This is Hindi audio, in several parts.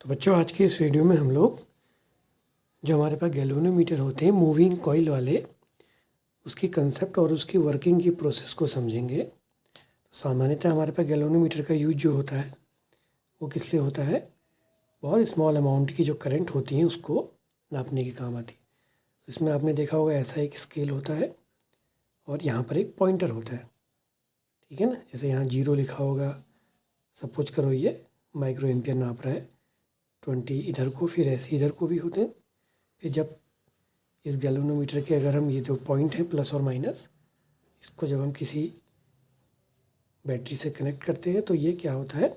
तो बच्चों आज की इस वीडियो में हम लोग जो हमारे पास गैल्वेनोमीटर होते हैं मूविंग कॉइल वाले, उसकी कंसेप्ट और उसकी वर्किंग की प्रोसेस को समझेंगे। तो सामान्यतः हमारे पास गैल्वेनोमीटर का यूज जो होता है वो किस लिए होता है, बहुत स्मॉल अमाउंट की जो करंट होती है उसको नापने के काम आती है। इसमें आपने देखा होगा ऐसा एक स्केल होता है और यहाँ पर एक पॉइंटर होता है, ठीक है ना। जैसे यहाँ 0 लिखा होगा, सपोज करो ये माइक्रो एम्पियर नाप रहा है, 20 इधर को, फिर ऐसे इधर को भी होते हैं। फिर जब इस गैल्वेनोमीटर के अगर हम ये जो पॉइंट है प्लस और माइनस, इसको जब हम किसी बैटरी से कनेक्ट करते हैं तो ये क्या होता है,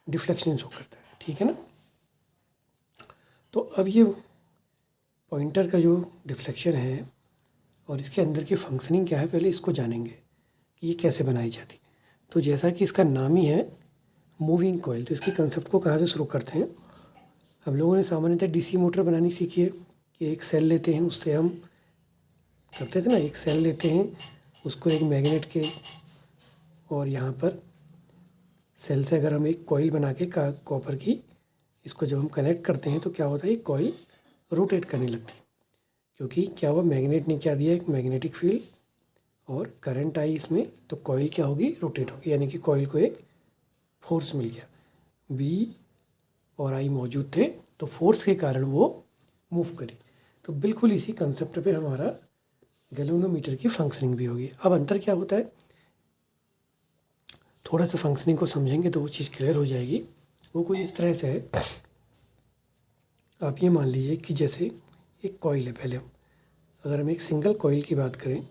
डिफ्लेक्शन शो करता है, ठीक है ना। तो अब ये पॉइंटर का जो डिफ्लेक्शन है और इसके अंदर की फंक्शनिंग क्या है, पहले इसको जानेंगे कि ये कैसे बनाई जाती। तो जैसा कि इसका नाम ही है मूविंग कॉइल, तो इसकी कंसेप्ट को कहाँ से शुरू करते हैं। हम लोगों ने सामान्यतः डीसी मोटर बनानी सीखी है कि एक सेल लेते हैं, उससे हम करते थे ना, एक सेल लेते हैं उसको एक मैग्नेट के, और यहाँ पर सेल से अगर हम एक कॉइल बना के कॉपर की, इसको जब हम कनेक्ट करते हैं तो क्या होता है, एक कॉइल रोटेट करने लगती है। क्योंकि क्या हुआ, मैग्नेट ने क्या दिया, एक मैग्नेटिक फील्ड और करंट आई इसमें, तो कॉइल क्या होगी, रोटेट होगी, यानी कि कॉइल को एक फोर्स मिल गया। बी और आई मौजूद थे तो फोर्स के कारण वो मूव करी। तो बिल्कुल इसी कंसेप्ट पे हमारा गैल्वेनोमीटर की फंक्शनिंग भी होगी। अब अंतर क्या होता है, थोड़ा सा फंक्शनिंग को समझेंगे तो वो चीज़ क्लियर हो जाएगी। वो कुछ इस तरह से है, आप ये मान लीजिए कि जैसे एक कॉइल है, पहले अगर हम एक सिंगल कॉइल की बात करें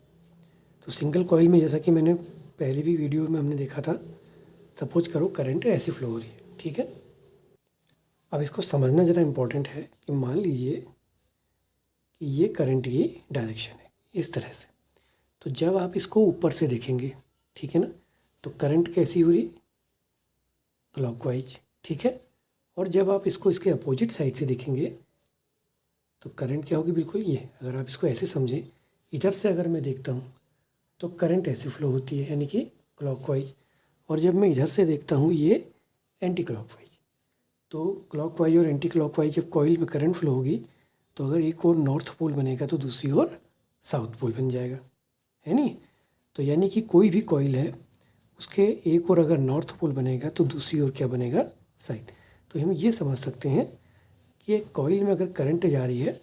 तो सिंगल कॉइल में जैसा कि मैंने पहले भी वीडियो में हमने देखा था, सपोज करो करंट ऐसी फ्लो हो रही है, ठीक है। अब इसको समझना ज़रा इम्पोर्टेंट है कि मान लीजिए कि ये करंट की डायरेक्शन है इस तरह से, तो जब आप इसको ऊपर से देखेंगे, ठीक है ना, तो करंट कैसी हो रही, क्लॉकवाइज, ठीक है। और जब आप इसको इसके अपोजिट साइड से देखेंगे तो करंट क्या होगी, बिल्कुल ये, अगर आप इसको ऐसे समझें, इधर से अगर मैं देखता हूँ तो करंट ऐसे फ्लो होती है, यानी कि क्लॉकवाइज, और जब मैं इधर से देखता हूँ ये एंटी क्लॉकवाइज। तो क्लॉकवाइज और एंटी क्लॉकवाइज जब कॉइल में करंट फ्लो होगी तो अगर एक और नॉर्थ पोल बनेगा तो दूसरी ओर साउथ पोल बन जाएगा, है नहीं। तो यानी कि कोई भी कॉइल है उसके एक और अगर नॉर्थ पोल बनेगा तो दूसरी ओर क्या बनेगा, साउथ। तो हम ये समझ सकते हैं कि एक कॉइल में अगर करंट जा रही है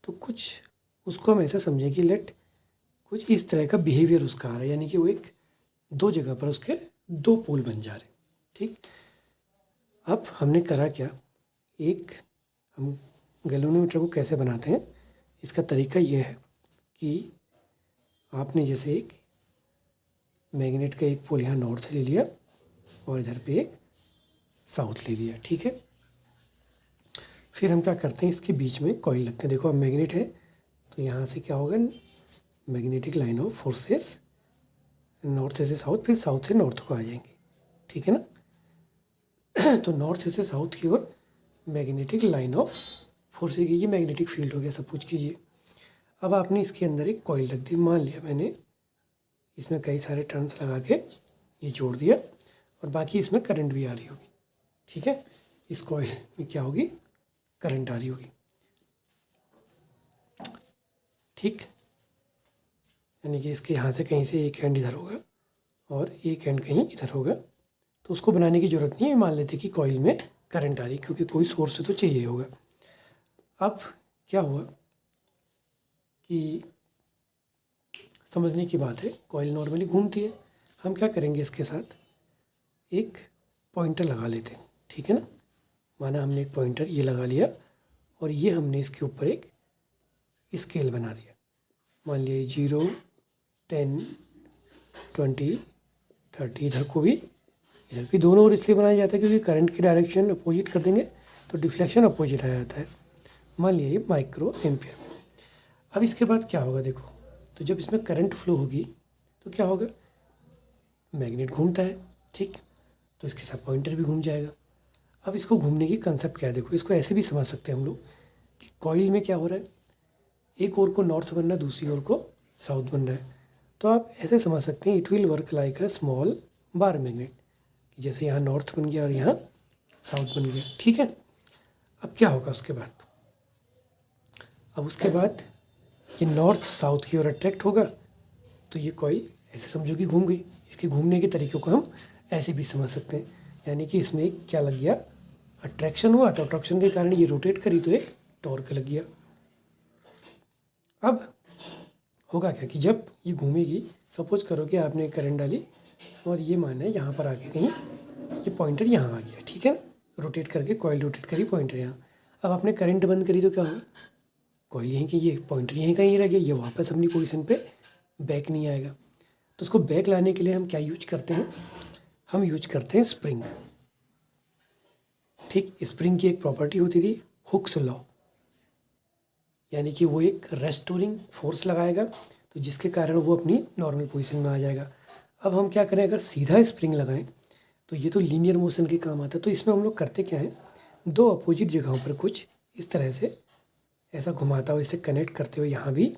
तो कुछ उसको हम ऐसा समझें कि लेट कुछ इस तरह का बिहेवियर उसका आ रहा है, यानी कि वो एक दो जगह पर उसके दो पोल बन जा रहे, ठीक। अब हमने करा क्या, एक हम गैल्वेनोमीटर को कैसे बनाते हैं, इसका तरीका ये है कि आपने जैसे एक मैग्नेट का एक पोल यहाँ नॉर्थ ले लिया और इधर पे एक साउथ ले लिया, ठीक है। फिर हम क्या करते हैं, इसके बीच में कॉइल लगते हैं। देखो अब मैग्नेट है तो यहाँ से क्या होगा, magnetic line of forces north से साउथ, फिर साउथ से नॉर्थ को आ जाएंगे, ठीक है ना। तो नॉर्थ से साउथ की ओर मैग्नेटिक लाइन ऑफ फोर्स, ये मैग्नेटिक फील्ड हो गया, सपोज कीजिए। अब आपने इसके अंदर एक कॉइल रख दी, मान लिया मैंने इसमें कई सारे टर्न्स लगा के ये जोड़ दिया, और बाकी इसमें करंट भी आ रही होगी, ठीक है। इस कॉइल में क्या होगी, करंट आ रही होगी, ठीक। यानी कि इसके यहाँ से कहीं से एक एंड इधर होगा और एक एंड कहीं इधर होगा, तो उसको बनाने की ज़रूरत नहीं है, मान लेते कि कॉइल में करंट आ रही, क्योंकि कोई सोर्स तो चाहिए होगा। अब क्या हुआ कि समझने की बात है, कॉइल नॉर्मली घूमती है, हम क्या करेंगे, इसके साथ एक पॉइंटर लगा लेते हैं, ठीक है ना। माना हमने एक पॉइंटर ये लगा लिया और ये हमने इसके ऊपर एक स्केल बना दिया, मान लिया 0, 10, 20, 30, इधर को भी इधर भी दोनों ओर इसलिए बनाया जाता है क्योंकि करंट की डायरेक्शन अपोजिट कर देंगे तो डिफ्लेक्शन अपोजिट आ जाता है। मान लिया ये माइक्रो एम्पियर। अब इसके बाद क्या होगा, देखो, तो जब इसमें करंट फ्लो होगी तो क्या होगा, मैग्नेट घूमता है, ठीक, तो इसके साथ पॉइंटर भी घूम जाएगा। अब इसको घूमने की कंसेप्ट क्या है, देखो, इसको ऐसे भी समझ सकते हैं हम लोग कि कॉइल में क्या हो रहा है, एक ओर को नॉर्थ बन रहा है, दूसरी ओर को साउथ बन रहा है। तो आप ऐसे समझ सकते हैं, it will work like a small bar magnet, जैसे यहाँ नॉर्थ बन गया और यहाँ साउथ बन गया, ठीक है। अब क्या होगा उसके बाद? अब उसके बाद ये नॉर्थ साउथ की ओर अट्रैक्ट होगा, तो ये कॉइल ऐसे समझो कि घूम गई। इसके घूमने के तरीक़ों को हम ऐसे भी समझ सकते हैं, यानी कि इसमें एक क्या लग गया, अट्रैक्शन हुआ, तो अट्रैक्शन के कारण ये रोटेट करी तो एक टॉर्क लग गया। अब होगा क्या कि जब ये घूमेगी, सपोज करो कि आपने करंट डाली और ये मान है यहाँ पर आके कहीं ये पॉइंटर यहाँ आ गया, ठीक है ना, रोटेट करके कॉइल रोटेट करी, पॉइंटर यहाँ। अब आपने करंट बंद करी तो क्या होगा, कॉइल यहीं की, ये पॉइंटर यहीं कहीं रह गया, ये वापस अपनी पोजीशन पे बैक नहीं आएगा। तो उसको बैक लाने के लिए हम क्या यूज करते हैं, हम यूज करते हैं स्प्रिंग। ठीक, स्प्रिंग की एक प्रॉपर्टी होती थी हुक्स लॉ, यानी कि वो एक रेस्टोरिंग फोर्स लगाएगा, तो जिसके कारण वो अपनी नॉर्मल पोजीशन में आ जाएगा। अब हम क्या करें, अगर सीधा स्प्रिंग लगाएं तो ये तो लीनियर मोशन के काम आता है। तो इसमें हम लोग करते क्या है, दो अपोजिट जगहों पर कुछ इस तरह से ऐसा घुमाता हुआ इसे कनेक्ट करते हुए यहाँ भी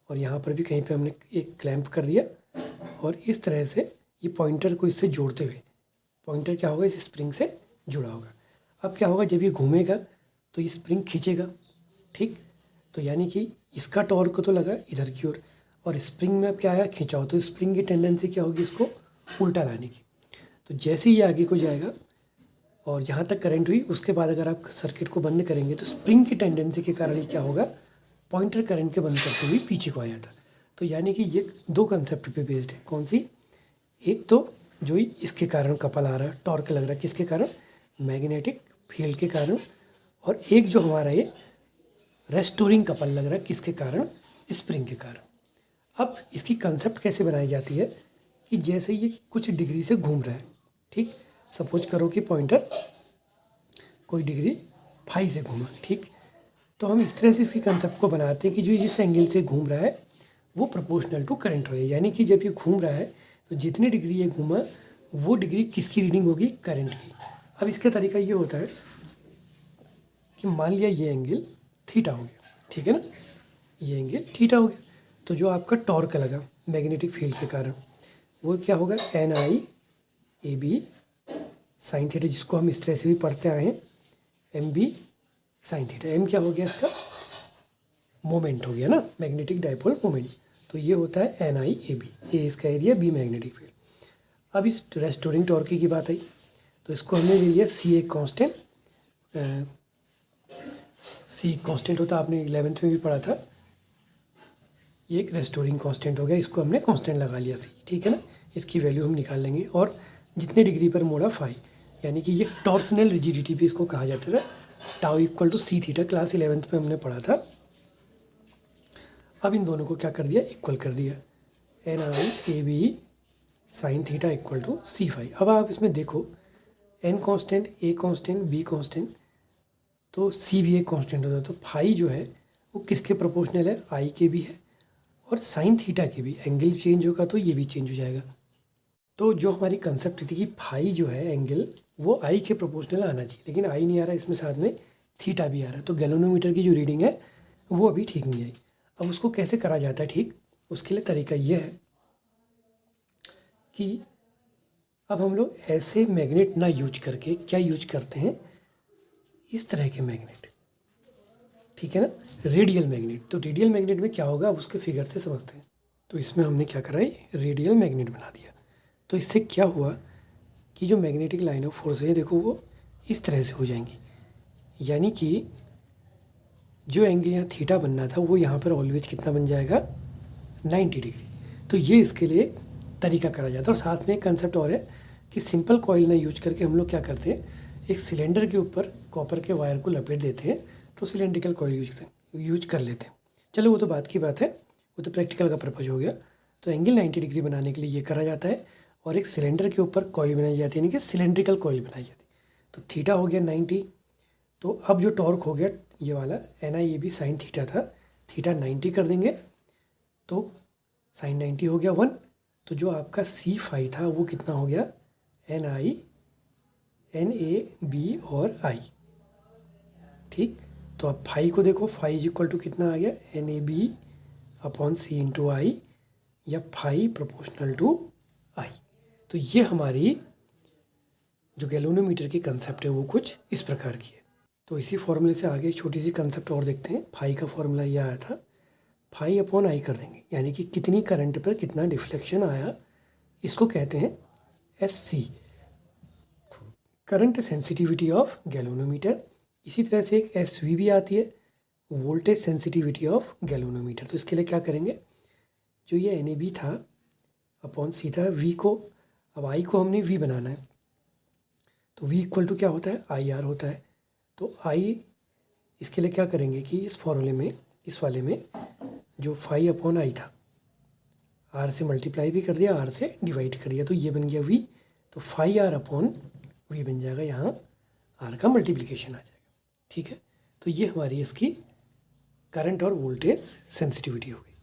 और यहाँ पर भी कहीं पे हमने एक क्लैंप कर दिया, और इस तरह से ये पॉइंटर को इससे जोड़ते हुए, पॉइंटर क्या होगा, इस स्प्रिंग से जुड़ा होगा। अब क्या होगा, जब ये घूमेगा तो ये स्प्रिंग खींचेगा, ठीक, तो यानी कि इसका टॉर्क तो लगा इधर की ओर, और स्प्रिंग में अब क्या आया, खींचाओ, तो स्प्रिंग की टेंडेंसी क्या होगी, इसको उल्टा लाने की। तो जैसे ही ये आगे को जाएगा और जहाँ तक करंट हुई, उसके बाद अगर आप सर्किट को बंद करेंगे तो स्प्रिंग की टेंडेंसी के कारण ये क्या होगा, पॉइंटर करंट के बंद करते हुए पीछे को आ जाता। तो यानी कि ये दो कंसेप्ट पे बेस्ड है। कौन सी, एक तो जो इसके कारण कपल आ रहा है, टॉर्क लग रहा है, किसके कारण, मैग्नेटिक फील्ड के कारण, और एक जो हमारा ये रेस्टोरिंग कपल लग रहा है, किसके कारण, स्प्रिंग के कारण। अब इसकी कंसेप्ट कैसे बनाई जाती है कि जैसे ये कुछ डिग्री से घूम रहा है, ठीक, सपोज करो कि पॉइंटर कोई डिग्री फाई से घूमा, ठीक, तो हम इस तरह से इसकी कंसेप्ट को बनाते हैं कि जो जिस एंगल से घूम रहा है वो प्रोपोर्शनल टू करंट हो, यानी कि जब ये घूम रहा है तो जितनी डिग्री ये घूमा वो डिग्री किसकी रीडिंग होगी, करंट की। अब इसका तरीका ये होता है कि मान लिया ये एंगल थीटा हो गया, ठीक है ना, ये एंगल थीटा हो गया, तो जो आपका टॉर्क लगा मैग्नेटिक फील्ड के कारण वो क्या होगा, NI/AB साइन थीटा, जिसको हम इस तरह से भी पढ़ते आए हैं, MB साइन थीटा। M क्या हो गया, इसका मोमेंट हो गया ना, मैग्नेटिक डाइपोल मोमेंट। तो ये होता है NI/AB, ए इसका एरिया, B मैग्नेटिक फील्ड। अब इस रेस्टोरिंग टॉर्क की बात आई तो इसको हमने ले लिया C एक कांस्टेंट, C कांस्टेंट होता, आपने 11th में भी पढ़ा था, ये एक रेस्टोरिंग कांस्टेंट हो गया, इसको हमने कांस्टेंट लगा लिया C, ठीक है ना, इसकी वैल्यू हम निकाल लेंगे। और जितने डिग्री पर मोड़ा फाई, यानी कि ये टॉर्सनल रिजिडिटी भी इसको कहा जाता था, tau equal to C theta, class 11th में हमने पढ़ा था। अब इन दोनों को क्या कर दिया, इक्वल कर दिया, NI/AB sine theta equal to C phi. अब आप इसमें देखो N constant, A constant, B constant, तो C भी एक कांस्टेंट होता है, तो फाई जो है वो किसके प्रोपोर्शनल है, I के भी है और साइन थीटा के भी। एंगल चेंज होगा तो ये भी चेंज हो जाएगा। तो जो हमारी कंसेप्ट थी कि फाई जो है एंगल वो I के प्रोपोर्शनल आना चाहिए, लेकिन I नहीं आ रहा, इसमें साथ में थीटा भी आ रहा है, तो गैल्वेनोमीटर की जो रीडिंग है वो अभी ठीक नहीं आई। अब उसको कैसे करा जाता है ठीक, उसके लिए तरीका ये है कि अब हम लोग ऐसे मैग्नेट ना यूज करके क्या यूज करते हैं, इस तरह के मैग्नेट, ठीक है ना, रेडियल मैग्नेट। तो रेडियल मैग्नेट में क्या होगा, अब उसके फिगर से समझते हैं। तो इसमें हमने क्या करा है, रेडियल मैग्नेट बना दिया। तो इससे क्या हुआ कि जो मैग्नेटिक लाइन ऑफ फोर्स है देखो वो इस तरह से हो जाएंगी, यानी कि जो एंगल यहाँ थीटा बनना था वो यहाँ पर ऑलवेज कितना बन जाएगा, 90 डिग्री। तो ये इसके लिए तरीका करा जाता है। और साथ में एक कंसेप्ट और है कि सिंपल कॉइल ना यूज करके हम लोग क्या करते हैं, एक सिलेंडर के ऊपर कॉपर के वायर को लपेट देते हैं, तो सिलेंड्रिकल कॉइल यूज कर लेते हैं। चलो वो तो बात की बात है, वो तो प्रैक्टिकल का पर्पज हो गया। तो एंगल 90 डिग्री बनाने के लिए ये करा जाता है, और एक सिलेंडर के ऊपर कॉइल बनाई जाती है, यानी कि सिलेंड्रिकल कॉइल बनाई जाती है। तो थीटा हो गया 90, तो अब जो टॉर्क हो गया ये वाला NI/AB साइन थीटा था, थीटा 90 कर देंगे तो साइन 90 हो गया 1, तो जो आपका C फाई था वो कितना हो गया, NI NAB और I, ठीक। तो अब फाई को देखो, फाई इज इक्वल टू कितना आ गया, NAB/C इंटू I, या फाई प्रोपोर्शनल टू I। तो ये हमारी जो गैल्वेनोमीटर की कंसेप्ट है वो कुछ इस प्रकार की है। तो इसी फॉर्मूले से आगे एक छोटी सी कंसेप्ट और देखते हैं। फाई का फॉर्मूला ये आया था, फाई अपॉन आई कर देंगे, यानी कि कितनी करंट पर कितना डिफ्लेक्शन आया, इसको कहते हैं S C, current sensitivity of galvanometer. इसी तरह से एक एस वी भी आती है, वोल्टेज सेंसिटिविटी ऑफ गैल्वेनोमीटर। तो इसके लिए क्या करेंगे, जो ये एन ए बी था अपॉन सीधा वी को, अब आई को हमने वी बनाना है, तो वी इक्वल टू क्या होता है, आई आर होता है। तो आई, इसके लिए क्या करेंगे कि इस फॉर्मूले में, इस वाले में जो फाई अपॉन आई था, आर से मल्टीप्लाई भी कर दिया, आर से डिवाइड कर दिया, तो ये बन गया वी। तो फाई आर अपॉन वी बन जाएगा, यहाँ आर का मल्टीप्लिकेशन आ जाएगा। ठीक है, तो ये हमारी इसकी करंट और वोल्टेज सेंसिटिविटी हो गई।